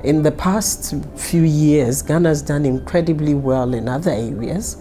In the past few years, Ghana has done incredibly well in other areas,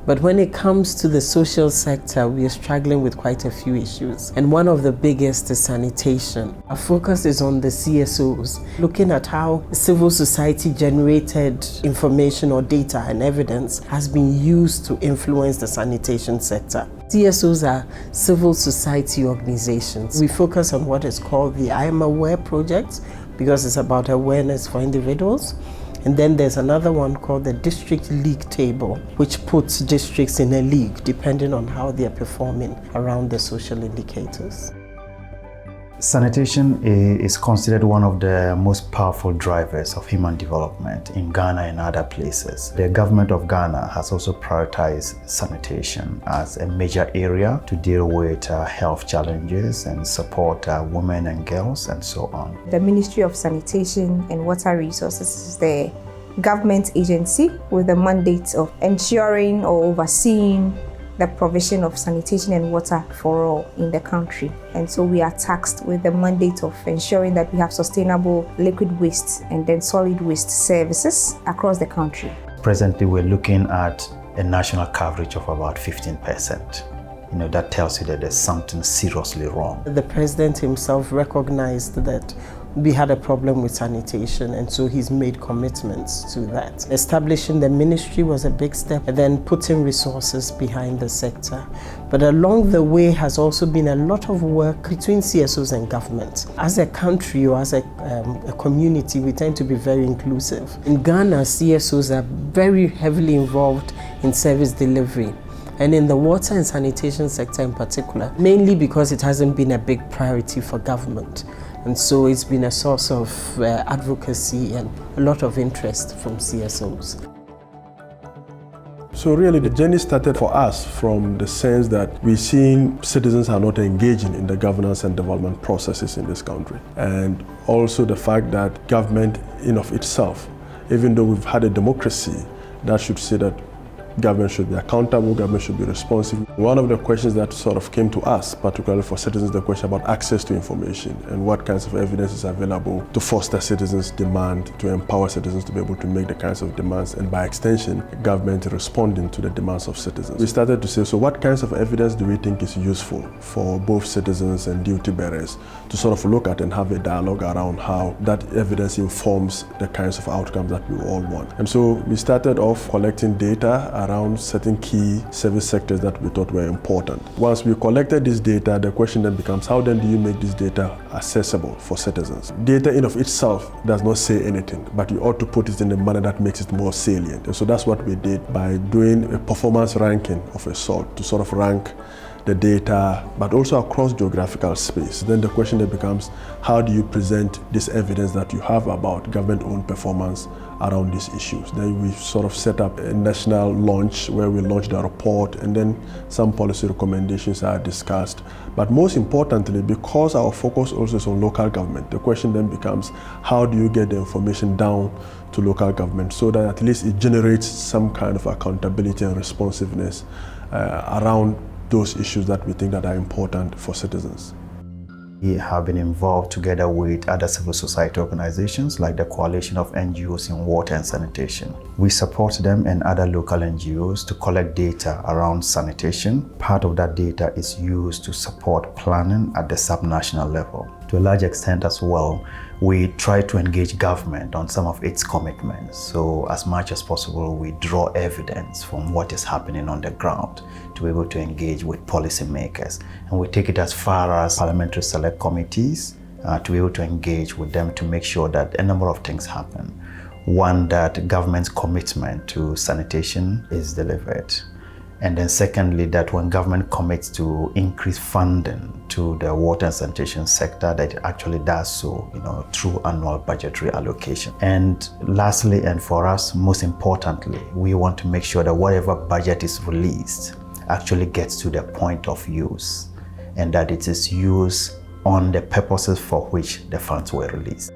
but when it comes to the social sector, we are struggling with quite a few issues. And one of the biggest is sanitation. Our focus is on the CSOs, looking at how civil society generated information or data and evidence has been used to influence the sanitation sector. CSOs are civil society organizations. We focus on what is called the I Am Aware project, because it's about awareness for individuals. And then there's another one called the District League Table, which puts districts in a league depending on how they're performing around the social indicators. Sanitation is considered one of the most powerful drivers of human development in Ghana and other places. The government of Ghana has also prioritized sanitation as a major area to deal with health challenges and support women and girls and so on. The Ministry of Sanitation and Water Resources is the government agency with the mandate of ensuring or overseeing the provision of sanitation and water for all in the country. And so we are tasked with the mandate of ensuring that we have sustainable liquid waste and then solid waste services across the country. Presently, we're looking at a national coverage of about 15%. That tells you that there's something seriously wrong. The president himself recognized that we had a problem with sanitation, and so he's made commitments to that. Establishing the ministry was a big step, and then putting resources behind the sector. But along the way has also been a lot of work between CSOs and government. As a country or as a community, we tend to be very inclusive. In Ghana, CSOs are very heavily involved in service delivery, and in the water and sanitation sector in particular, mainly because it hasn't been a big priority for government. And so it's been a source of advocacy and a lot of interest from CSOs. So really the journey started for us from the sense that we're seeing citizens are not engaging in the governance and development processes in this country. And also the fact that government in of itself, even though we've had a democracy, that should say that government should be accountable, government should be responsive. One of the questions that sort of came to us, particularly for citizens, the question about access to information and what kinds of evidence is available to foster citizens' demand, to empower citizens to be able to make the kinds of demands, and by extension, government responding to the demands of citizens. We started to say, so what kinds of evidence do we think is useful for both citizens and duty bearers to sort of look at and have a dialogue around how that evidence informs the kinds of outcomes that we all want. And so we started off collecting data around certain key service sectors that we thought were important. Once we collected this data, the question then becomes, how then do you make this data accessible for citizens? Data in of itself does not say anything, but you ought to put it in a manner that makes it more salient. And so that's what we did by doing a performance ranking of a sort to sort of rank the data, but also across geographical space. Then the question then becomes, how do you present this evidence that you have about government-owned performance around these issues? Then we sort of set up a national launch where we launched a report, and then some policy recommendations are discussed. But most importantly, because our focus also is on local government, the question then becomes, how do you get the information down to local government so that at least it generates some kind of accountability and responsiveness around those issues that we think that are important for citizens. We have been involved together with other civil society organizations like the Coalition of NGOs in Water and Sanitation. We support them and other local NGOs to collect data around sanitation. Part of that data is used to support planning at the subnational level. To a large extent as well, we try to engage government on some of its commitments. So as much as possible, we draw evidence from what is happening on the ground to be able to engage with policymakers. And we take it as far as parliamentary select committees to be able to engage with them to make sure that a number of things happen. One, that government's commitment to sanitation is delivered. And then secondly, that when government commits to increase funding to the water and sanitation sector, that it actually does so, through annual budgetary allocation. And lastly, and for us, most importantly, we want to make sure that whatever budget is released actually gets to the point of use, and that it is used on the purposes for which the funds were released.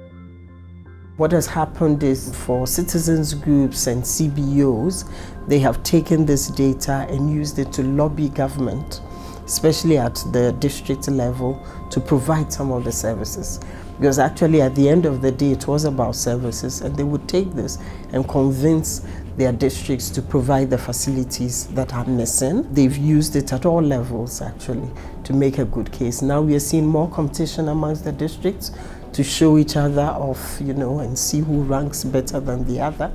What has happened is for citizens groups and CBOs, they have taken this data and used it to lobby government, especially at the district level, to provide some of the services. Because actually at the end of the day, it was about services, and they would take this and convince their districts to provide the facilities that are missing. They've used it at all levels actually to make a good case. Now we are seeing more competition amongst the districts to show each other off, and see who ranks better than the other,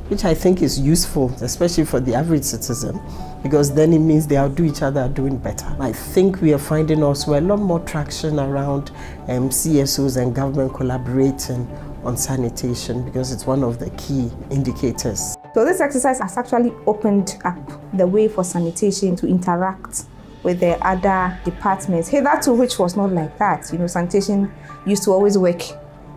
which I think is useful, especially for the average citizen, because then it means they outdo each other doing better. I think we are finding also a lot more traction around CSOs and government collaborating on sanitation, because it's one of the key indicators. So this exercise has actually opened up the way for sanitation to interact with the other departments. Hitherto, which was not like that. Sanitation used to always work.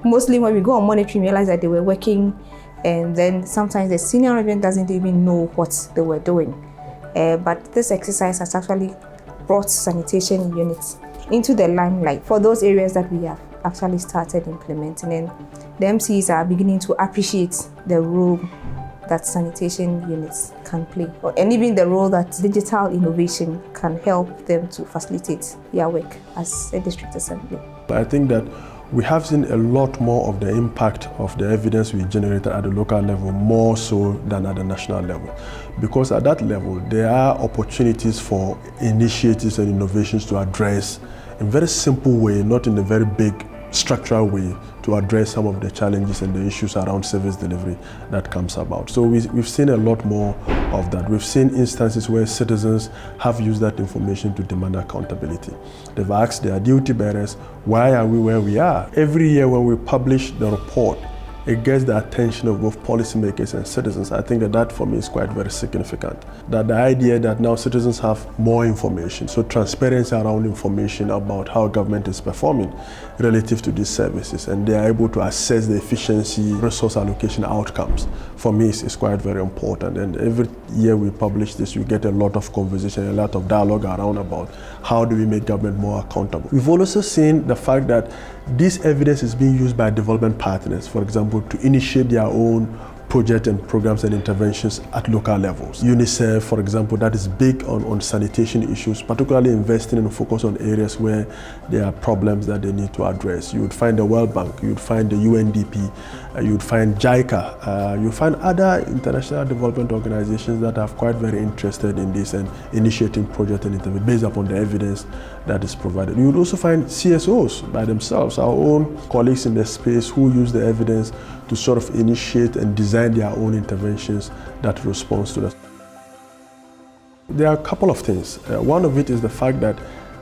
Mostly when we go on monitoring, we realize that they were working, and then sometimes the senior management doesn't even know what they were doing. But this exercise has actually brought sanitation units into the limelight for those areas that we have actually started implementing. And the MCs are beginning to appreciate the role that sanitation units can play, and even the role that digital innovation can help them to facilitate their work as a district assembly. I think that we have seen a lot more of the impact of the evidence we generated at the local level, more so than at the national level. Because at that level, there are opportunities for initiatives and innovations to address in a very simple way, not in a very big structural way, to address some of the challenges and the issues around service delivery that comes about. So we've seen a lot more of that. We've seen instances where citizens have used that information to demand accountability. They've asked their duty bearers, why are we where we are? Every year when we publish the report, it gets the attention of both policymakers and citizens. I think that for me is quite very significant. That the idea that now citizens have more information, so transparency around information about how government is performing relative to these services, and they are able to assess the efficiency, resource allocation outcomes, for me is quite very important. And every year we publish this, we get a lot of conversation, a lot of dialogue around about how do we make government more accountable. We've also seen the fact that this evidence is being used by development partners, for example, to initiate their own projects and programs and interventions at local levels. UNICEF, for example, that is big on sanitation issues, particularly investing and focus on areas where there are problems that they need to address. You would find the World Bank, you would find the UNDP, you would find JICA, you would find other international development organizations that are quite very interested in this and initiating projects and interventions based upon the evidence that is provided. You would also find CSOs by themselves, our own colleagues in the space who use the evidence to sort of initiate and design their own interventions that responds to that. There are a couple of things. One of it is the fact that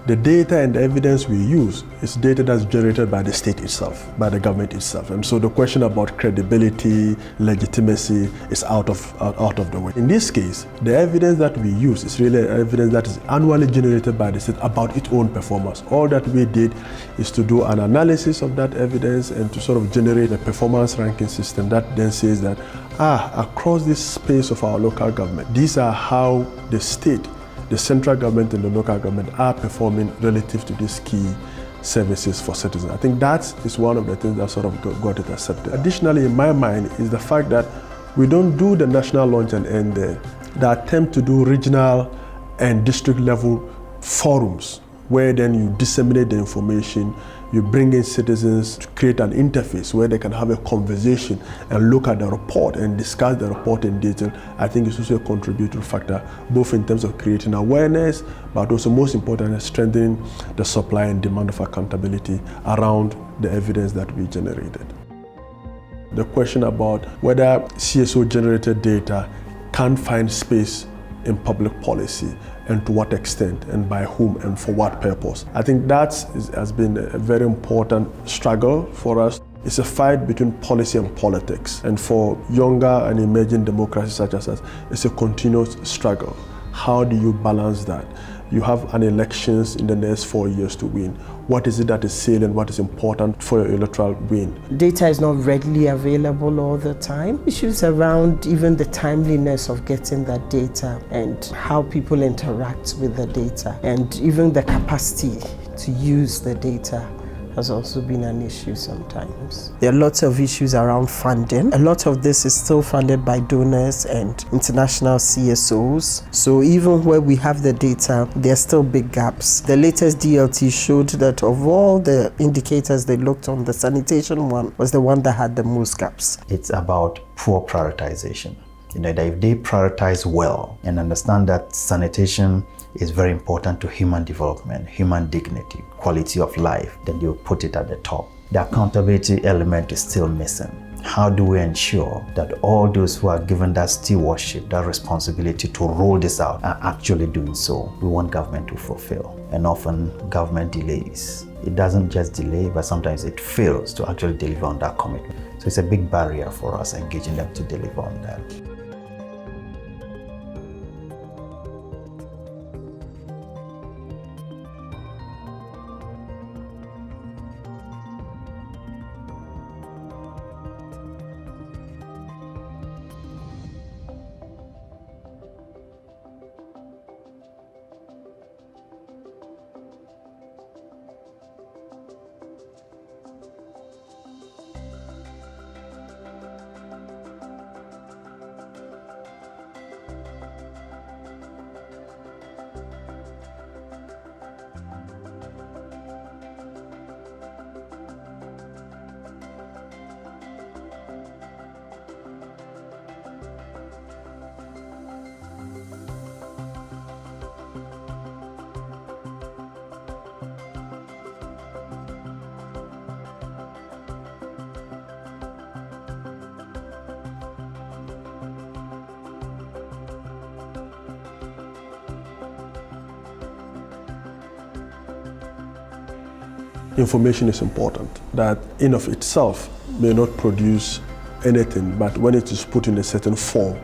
the data and the evidence we use is data that's generated by the state itself, by the government itself. And so the question about credibility, legitimacy is out of the way. In this case, the evidence that we use is really evidence that is annually generated by the state about its own performance. All that we did is to do an analysis of that evidence and to sort of generate a performance ranking system that then says that, across this space of our local government, these are how the state, the central government and the local government are performing relative to these key services for citizens. I think that is one of the things that sort of got it accepted. Additionally, in my mind, is the fact that we don't do the national launch and end there. The attempt to do regional and district level forums where then you disseminate the information, you bring in citizens to create an interface where they can have a conversation and look at the report and discuss the report in detail. I think it's also a contributory factor, both in terms of creating awareness, but also most importantly, strengthening the supply and demand of accountability around the evidence that we generated. The question about whether CSO-generated data can find space in public policy, and to what extent, and by whom, and for what purpose. I think that has been a very important struggle for us. It's a fight between policy and politics. And for younger and emerging democracies such as us, it's a continuous struggle. How do you balance that? You have an elections in the next 4 years to win. What is it that is salient, what is important for your electoral win? Data is not readily available all the time. Issues around even the timeliness of getting that data and how people interact with the data and even the capacity to use the data has also been an issue sometimes. There are lots of issues around funding. A lot of this is still funded by donors and international CSOs. So even where we have the data, there are still big gaps. The latest DLT showed that of all the indicators they looked on, the sanitation one was the one that had the most gaps. It's about poor prioritization. That if they prioritize well and understand that sanitation is very important to human development, human dignity, quality of life, then they'll put it at the top. The accountability element is still missing. How do we ensure that all those who are given that stewardship, that responsibility to roll this out, are actually doing so? We want government to fulfill. And often government delays. It doesn't just delay, but sometimes it fails to actually deliver on that commitment. So it's a big barrier for us engaging them to deliver on that. Information is important. That in of itself may not produce anything, but when it is put in a certain form,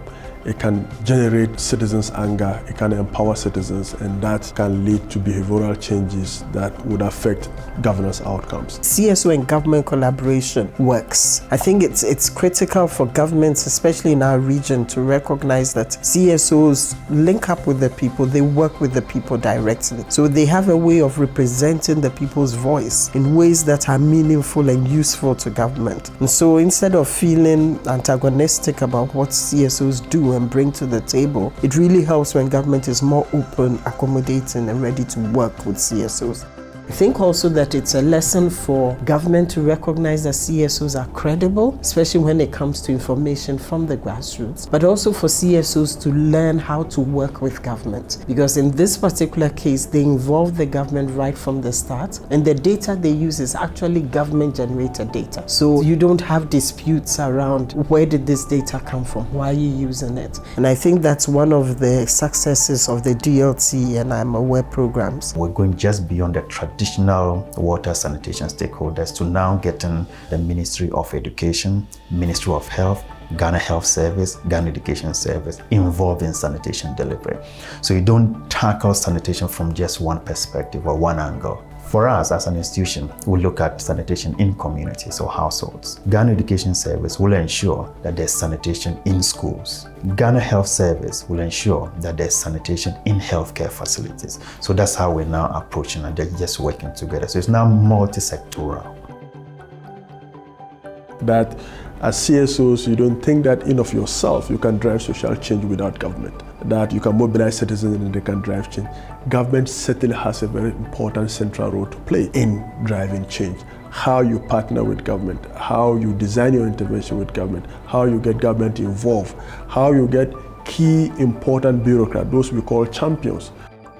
it can generate citizens' anger, it can empower citizens, and that can lead to behavioral changes that would affect governance outcomes. CSO and government collaboration works. I think it's critical for governments, especially in our region, to recognize that CSOs link up with the people, they work with the people directly. So they have a way of representing the people's voice in ways that are meaningful and useful to government. And so instead of feeling antagonistic about what CSOs do and bring to the table, it really helps when government is more open, accommodating, and ready to work with CSOs. I think also that it's a lesson for government to recognize that CSOs are credible, especially when it comes to information from the grassroots, but also for CSOs to learn how to work with government. Because in this particular case, they involve the government right from the start, and the data they use is actually government-generated data. So you don't have disputes around where did this data come from, why are you using it? And I think that's one of the successes of the DLT and I'm Aware programs. We're going just beyond the traditional water sanitation stakeholders to now getting the Ministry of Education, Ministry of Health, Ghana Health Service, Ghana Education Service involved in sanitation delivery. So you don't tackle sanitation from just one perspective or one angle. For us as an institution, we look at sanitation in communities or households. Ghana Education Service will ensure that there's sanitation in schools. Ghana Health Service will ensure that there's sanitation in healthcare facilities. So that's how we're now approaching, and they're just working together. So it's now multi-sectoral. That as CSOs, you don't think that in of yourself you can drive social change without government, that you can mobilize citizens and they can drive change. Government certainly has a very important central role to play in driving change. How you partner with government, how you design your intervention with government, how you get government involved, how you get key important bureaucrats, those we call champions.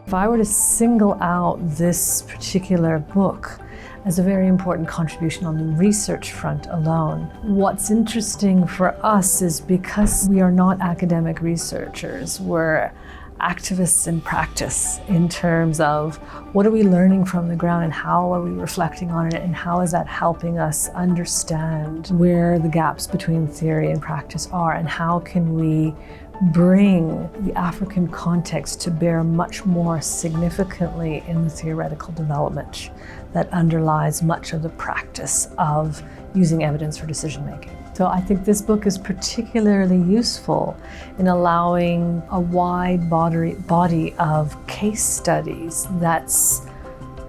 If I were to single out this particular book as a very important contribution on the research front alone. What's interesting for us is because we are not academic researchers, we're activists in practice in terms of what are we learning from the ground and how are we reflecting on it and how is that helping us understand where the gaps between theory and practice are and how can we bring the African context to bear much more significantly in the theoretical development that underlies much of the practice of using evidence for decision making. So I think this book is particularly useful in allowing a wide body of case studies that's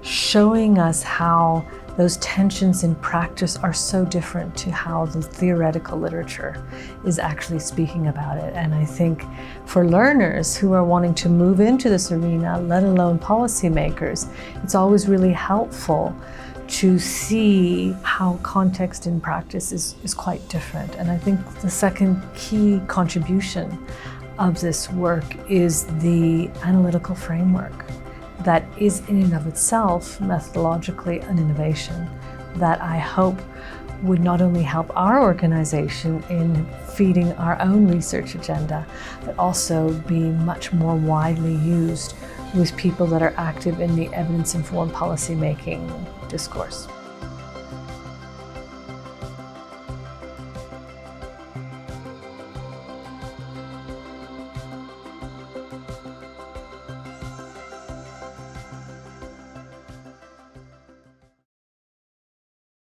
showing us how those tensions in practice are so different to how the theoretical literature is actually speaking about it. And I think for learners who are wanting to move into this arena, let alone policymakers, it's always really helpful to see how context in practice is quite different. And I think the second key contribution of this work is the analytical framework that is in and of itself methodologically an innovation that I hope would not only help our organization in feeding our own research agenda, but also be much more widely used with people that are active in the evidence-informed policy-making discourse.